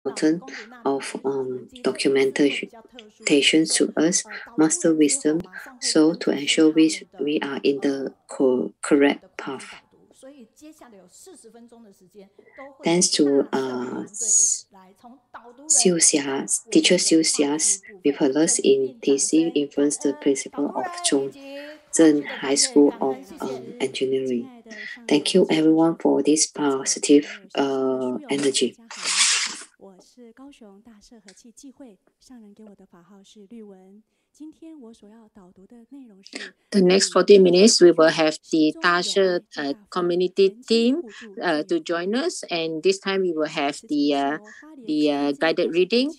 important of documentation to us, master wisdom, so to ensure we are in the correct path. Thanks to teacher Xiu Xia's with in TC influenced the principal of Zhongzhen High School of Engineering. Thank you everyone for this positive energy. 我是高雄大社和气忌讳，上人给我的法号是律文。今天我所要导读的内容是 The next 40 minutes, we will have the Dasha community team to join us, and this time we will have the guided reading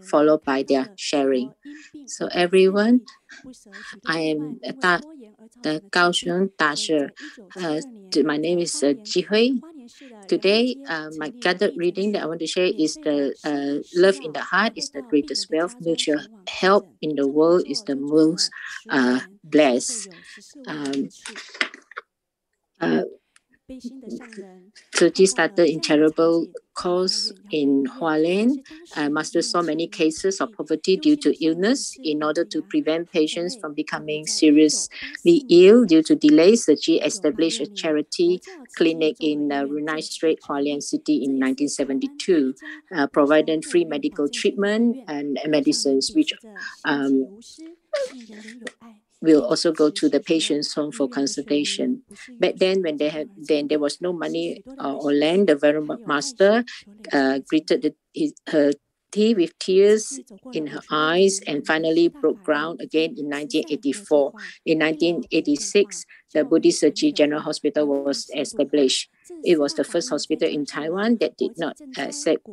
followed by their sharing. So everyone, I am the Kaohsiung Dasha. My name is Juhui. Today, my guided reading that I want to share is the love in the heart is the greatest wealth. Mutual help in the world is the most blessed. So this started in terrible cause in Hualien. Master saw many cases of poverty due to illness. In order to prevent patients from becoming seriously ill due to delays, the G established a charity clinic in Runai Strait, Hualien City in 1972, providing free medical treatment and medicines, which will also go to the patient's home for consultation. Back then, when there was no money or land, the very master greeted her with tears in her eyes and finally broke ground again in 1984. In 1986, the Buddhist General Hospital was established. It was the first hospital in Taiwan that did not accept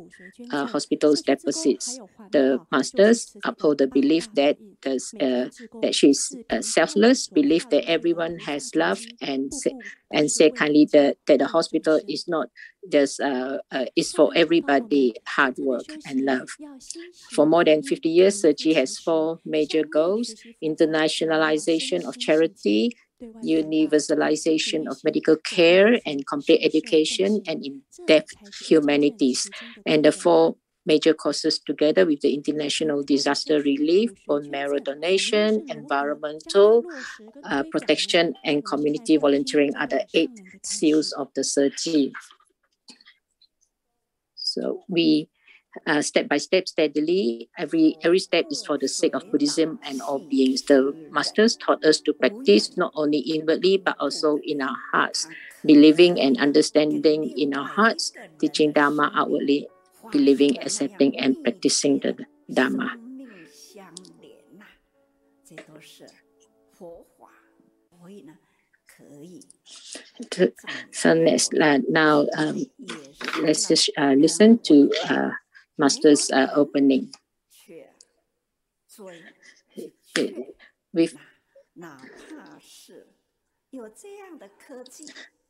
hospitals' deposits. The masters uphold the belief that she is selfless, believe that everyone has love, and say kindly that the hospital is not just is for everybody, hard work and love. For more than 50 years, Sergi has 4 major goals: internationalization of charity, universalization of medical care and complete education, and in-depth humanities. And the 4 major causes together with the international disaster relief, bone marrow donation, environmental protection, and community volunteering are the 8 seals of the Sergi. So we step by step, steadily, every step is for the sake of Buddhism and all beings. The masters taught us to practice not only inwardly but also in our hearts, believing and understanding in our hearts, teaching Dharma outwardly, believing, accepting, and practicing the Dharma. So let's just listen to Master's opening.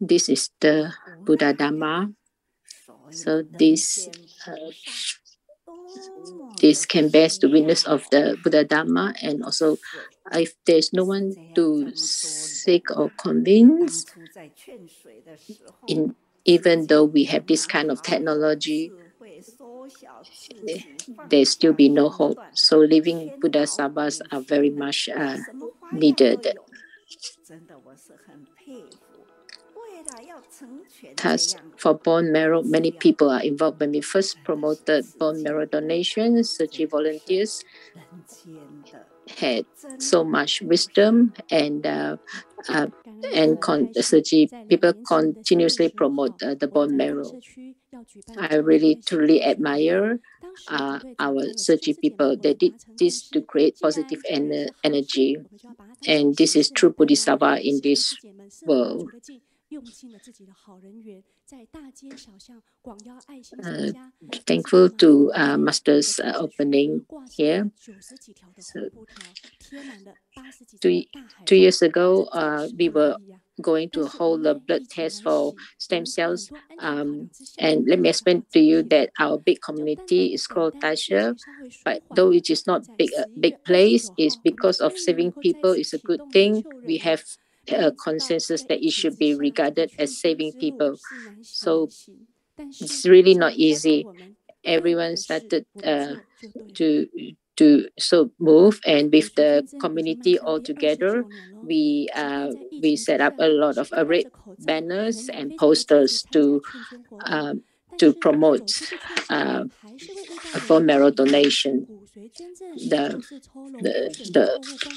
This is the Buddha Dhamma. So this can best the witness of the Buddha Dhamma, and also if there's no one to seek or convince, even though we have this kind of technology, there still be no hope. So living Buddha Sabhas are very much needed. Thus, for bone marrow, many people are involved. When we first promoted bone marrow donation, Sergi volunteers had so much wisdom, and Sergi people continuously promote the bone marrow. I really truly admire our Sergi people. They did this to create positive energy, and this is true Bodhisattva in this world. Thankful to Master's opening here. So, 2 years ago, we were going to hold a blood test for stem cells. And let me explain to you that our big community is called Dasha, but though it is not big place, is because of saving people is a good thing. We have a consensus that it should be regarded as saving people. So it's really not easy. everyone started to so move, and with the community all together, we set up a lot of red banners and posters to promote bone marrow donation.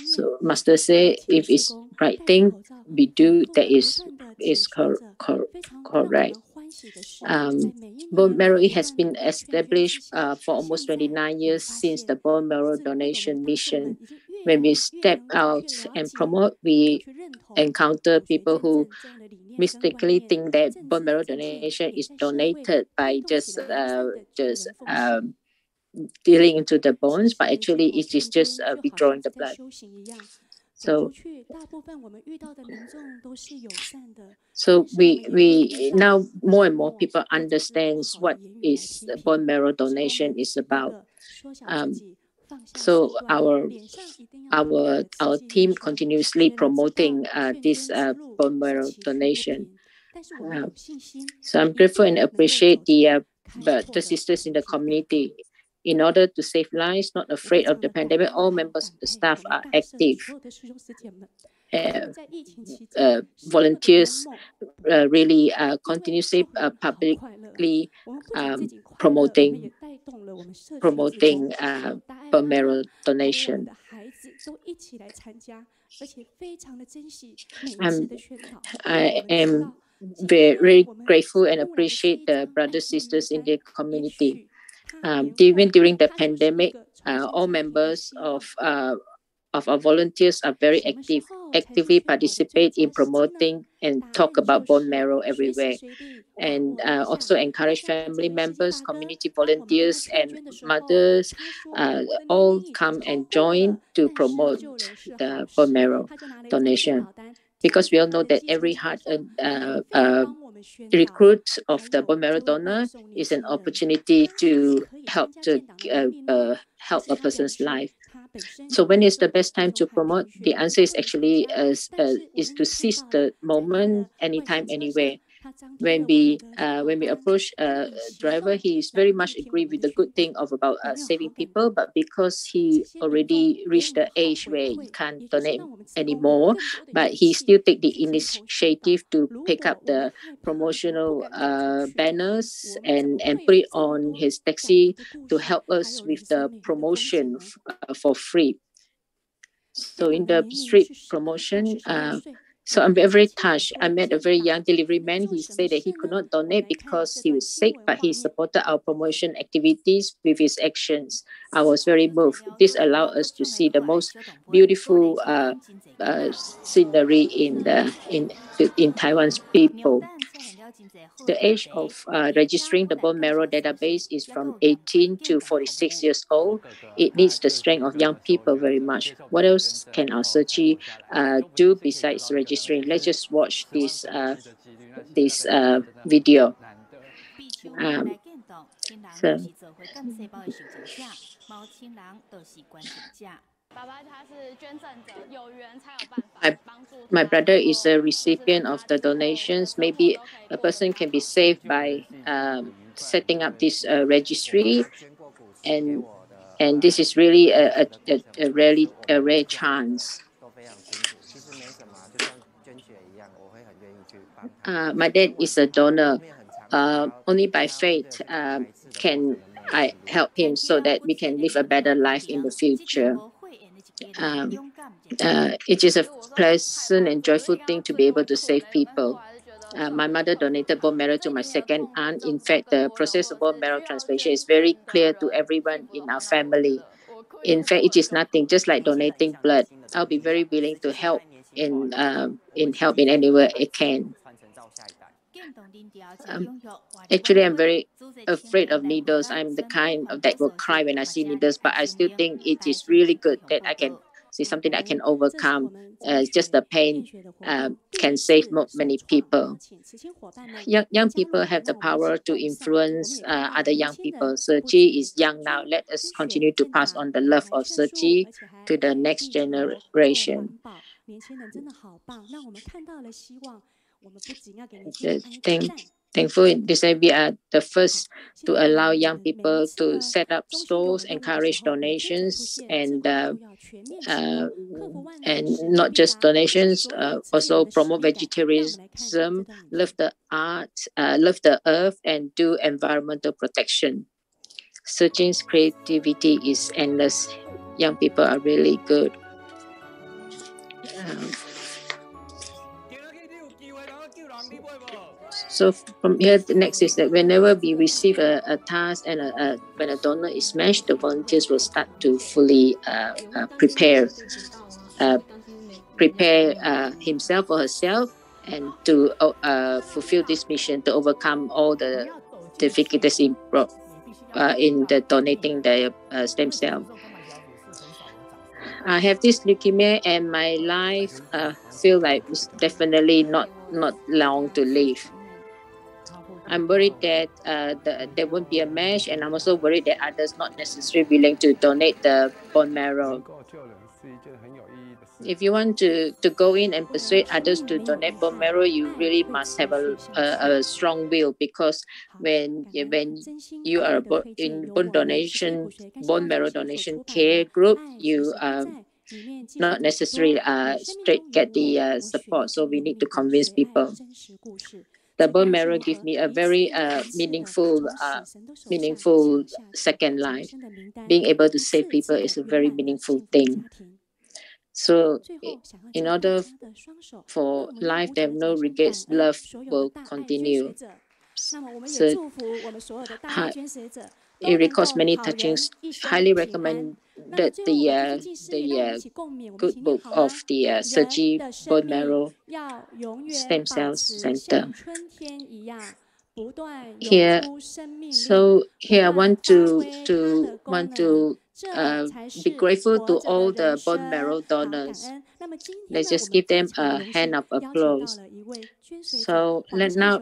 So Master say if it's right thing we do, that is correct. Bone marrow has been established for almost 29 years since the bone marrow donation mission. When we step out and promote, we encounter people who mistakenly think that bone marrow donation is donated by just dealing into the bones, but actually it is just withdrawing the blood. So we now more and more people understands what is bone marrow donation is about. So our team continuously promoting this bone marrow donation. So I'm grateful and appreciate the sisters in the community. In order to save lives, not afraid of the pandemic, all members of the staff are active. Volunteers really continuously publicly promoting bone marrow donation. I am very grateful and appreciate the brothers sisters in the community. Even during the pandemic, all members of our volunteers are very actively participate in promoting and talk about bone marrow everywhere, and also encourage family members, community volunteers, and mothers all come and join to promote the bone marrow donation, because we all know that every heart recruit of the bone marrow donor is an opportunity to help a person's life. So when is the best time to promote? The answer is actually is to seize the moment, anytime, anywhere. When we approach a driver, he is very much agree with the good thing of about saving people, but because he already reached the age where he can't donate anymore, but he still take the initiative to pick up the promotional banners and put it on his taxi to help us with the promotion for free. So in the street promotion, so I'm very touched. I met a very young delivery man. He said that he could not donate because he was sick, but he supported our promotion activities with his actions. I was very moved. This allowed us to see the most beautiful scenery in Taiwan's people. The age of registering the bone marrow database is from 18 to 46 years old. It needs the strength of young people very much. What else can our Searchy do besides registering? Let's just watch this video. My brother is a recipient of the donations. Maybe a person can be saved by setting up this registry, and this is really a rare chance. My dad is a donor. Only by faith can I help him so that we can live a better life in the future. It is a pleasant and joyful thing to be able to save people. My mother donated bone marrow to my second aunt. In fact, the process of bone marrow transplantation is very clear to everyone in our family. In fact, it is nothing, just like donating blood. I'll be very willing to help in any way I can. Actually, I'm very afraid of needles. I'm the kind of that will cry when I see needles, but I still think it is really good that I can see something that I can overcome. Just the pain can save many people. Young people have the power to influence other young people. Searchy is young now. Let us continue to pass on the love of Searchy to the next generation. thankful this we are the first to allow young people to set up stores, encourage donations, and not just donations, also promote vegetarianism, love the arts, love the earth, and do environmental protection. Searching's creativity is endless. Young people are really good. So from here, the next is that whenever we receive a task and when a donor is matched, the volunteers will start to fully prepare himself or herself and to fulfill this mission to overcome all the difficulties in the donating the stem cell. I have this leukemia and my life feel like it's definitely not long to live. I'm worried that there won't be a match, and I'm also worried that others not necessarily willing to donate the bone marrow. If you want to go in and persuade others to donate bone marrow, you really must have a strong will, because when you are in bone marrow donation care group, you not necessarily straight get the support. So we need to convince people. The bone marrow gives me a very meaningful second life. Being able to save people is a very meaningful thing. So in order for life to have no regrets, love will continue. So it records many touchings. Highly recommend that the good book of the Sergi Bone Marrow Stem Cells Center. Here I want to be grateful to all the bone marrow donors. Let's just give them a hand of applause. So let's now